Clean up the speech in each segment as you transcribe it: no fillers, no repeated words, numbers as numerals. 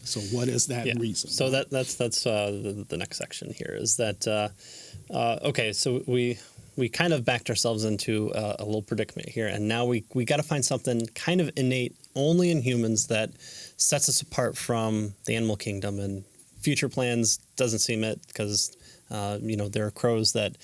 So what is that reason? So that's the next section here is that okay. So we kind of backed ourselves into a little predicament here, and now we got to find something kind of innate only in humans that sets us apart from the animal kingdom. And future plans doesn't seem it because. There are crows that,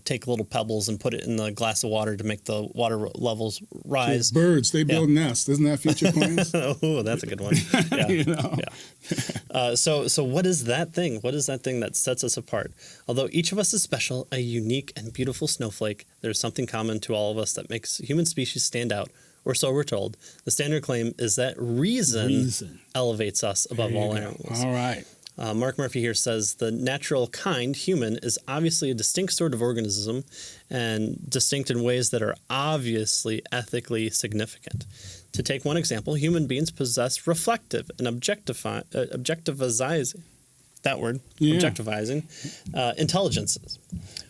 take little pebbles and put it in the glass of water to make the water levels rise. So birds, they build nests. Isn't that future plans? Oh, that's a good one. Yeah. So what is that thing? What is that thing that sets us apart? Although each of us is special, a unique and beautiful snowflake, there's something common to all of us that makes human species stand out. Or so we're told. The standard claim is that reason elevates us above all animals. All right. Mark Murphy here says the natural kind, human, is obviously a distinct sort of organism and distinct in ways that are obviously ethically significant. To take one example, human beings possess reflective and objectivizing intelligences,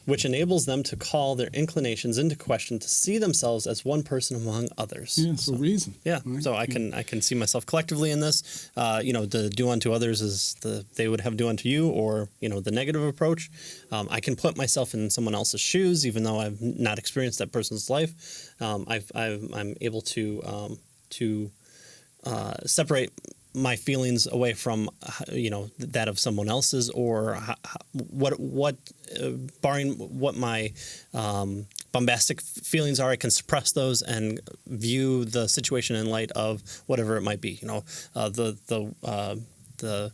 which enables them to call their inclinations into question to see themselves as one person among others. Yeah, so reason. Yeah, right? So I can see myself collectively in this. The do unto others is they would have do unto you, or the negative approach. I can put myself in someone else's shoes, even though I've not experienced that person's life. I'm able to separate my feelings away from that of someone else's, or barring what my bombastic feelings are, I can suppress those and view the situation in light of whatever it might be. The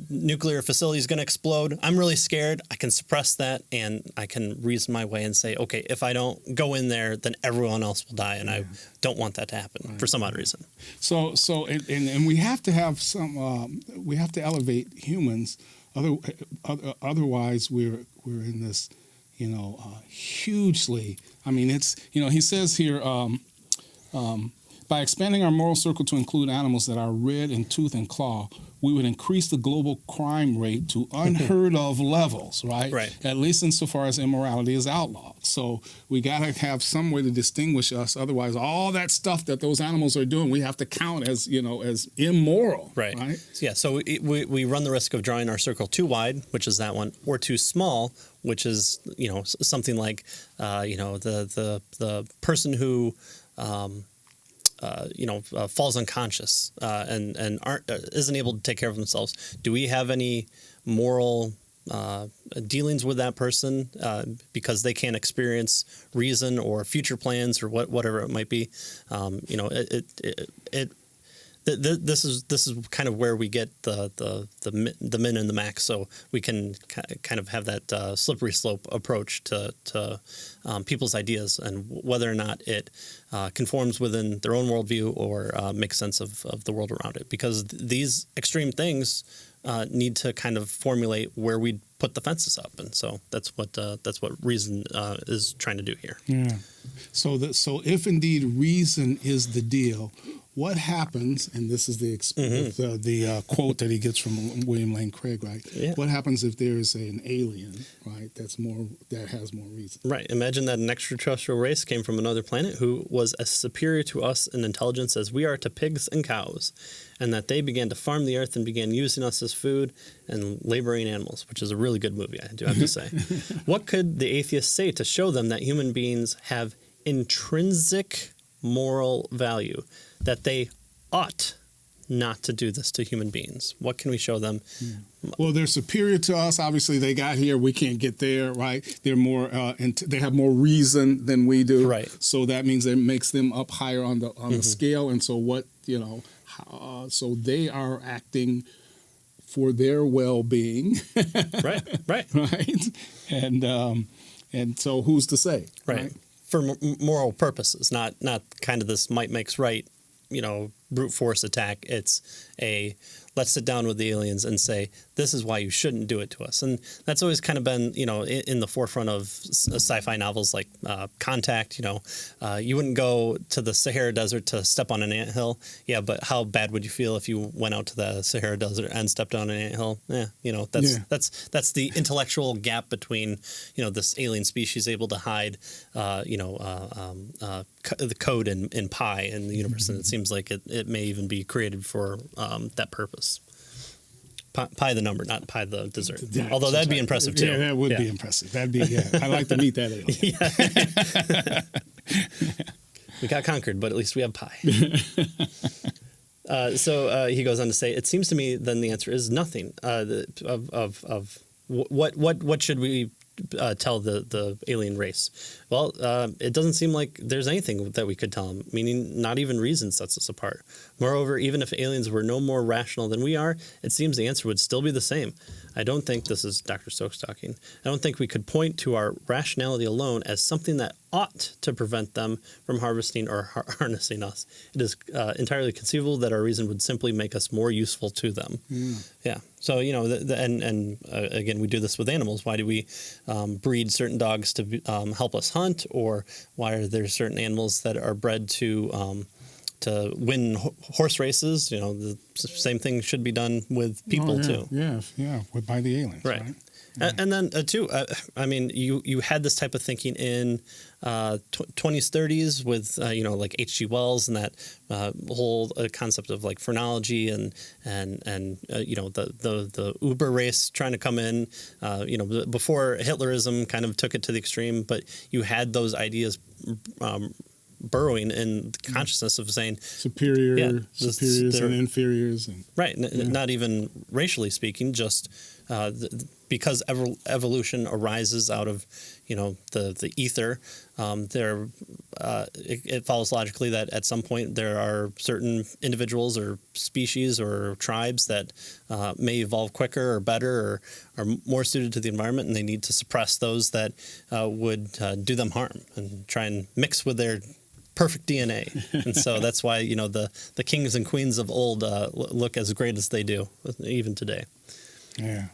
nuclear facility is going to explode. I'm really scared. I can suppress that and I can reason my way and say, okay, if I don't go in there, then everyone else will die, and I don't want that to happen for some odd reason. So we have to have some. We have to elevate humans. Otherwise, we're in this, hugely. I mean, it's he says here. By expanding our moral circle to include animals that are red in tooth and claw, we would increase the global crime rate to unheard of levels, right? Right. At least insofar as immorality is outlawed. So we got to have some way to distinguish us. Otherwise, all that stuff that those animals are doing, we have to count as immoral. Right. Yeah. So we run the risk of drawing our circle too wide, which is that one, or too small, which is something like the person who falls unconscious and isn't able to take care of themselves. Do we have any moral dealings with that person because they can't experience reason or future plans or whatever it might be? This is kind of where we get the min and the max, so we can kind of have that slippery slope approach to people's ideas and whether or not it conforms within their own worldview or makes sense of the world around it. Because these extreme things need to kind of formulate where we put the fences up, and so that's what reason is trying to do here. Yeah. So if indeed reason is the deal, what happens, and this is the quote that he gets from William Lane Craig, right? Yeah. What happens if there is an alien, right, that has more reason? Right. Imagine that an extraterrestrial race came from another planet who was as superior to us in intelligence as we are to pigs and cows, and that they began to farm the earth and began using us as food and laboring animals, which is a really good movie, I do have to say. What could the atheists say to show them that human beings have intrinsic moral value, that they ought not to do this to human beings? What can we show them? Yeah. Well, they're superior to us. Obviously, they got here. We can't get there, right? They're more, they have more reason than we do. Right. So that means it makes them up higher on the scale. And so so they are acting for their well-being. Right. Right. And so who's to say? Right. For moral purposes, not kind of this might makes right, brute force attack. It's let's sit down with the aliens and say, this is why you shouldn't do it to us. And that's always kind of been, in the forefront of sci-fi novels like Contact. You wouldn't go to the Sahara Desert to step on an anthill. Yeah, but how bad would you feel if you went out to the Sahara Desert and stepped on an anthill? That's the intellectual gap between, this alien species able to hide, the code in pi in the universe. And it seems like it it may even be created for that purpose. Pie the number, not pie the dessert. Yeah, Although that'd be impressive too. Yeah, that would be impressive. That'd be. Yeah, I like to meet that alien. We got conquered, but at least we have pie. So he goes on to say, it seems to me then the answer is nothing. What should we tell the alien race? Well, it doesn't seem like there's anything that we could tell them, meaning not even reason sets us apart. Moreover, even if aliens were no more rational than we are, it seems the answer would still be the same. I don't think, this is Dr. Stokes talking, I don't think we could point to our rationality alone as something that ought to prevent them from harvesting or harnessing us. It is entirely conceivable that our reason would simply make us more useful to them. Yeah. So, again, we do this with animals. Why do we breed certain dogs to help us hunt? Or why are there certain animals that are bred to win horse races? The same thing should be done with people too. Yeah, by the aliens, right? Yeah. And then too, you had this type of thinking in 20s, 30s with like H.G. Wells and that whole concept of like phrenology and the Uber race trying to come in. Before Hitlerism kind of took it to the extreme, but you had those ideas burrowing in the consciousness of saying superiors and inferiors, and not even racially speaking, just because evolution arises out of the ether. It follows logically that at some point there are certain individuals or species or tribes that may evolve quicker or better or are more suited to the environment, and they need to suppress those that would do them harm and try and mix with their perfect DNA. And so that's why the kings and queens of old look as great as they do even today. Yeah.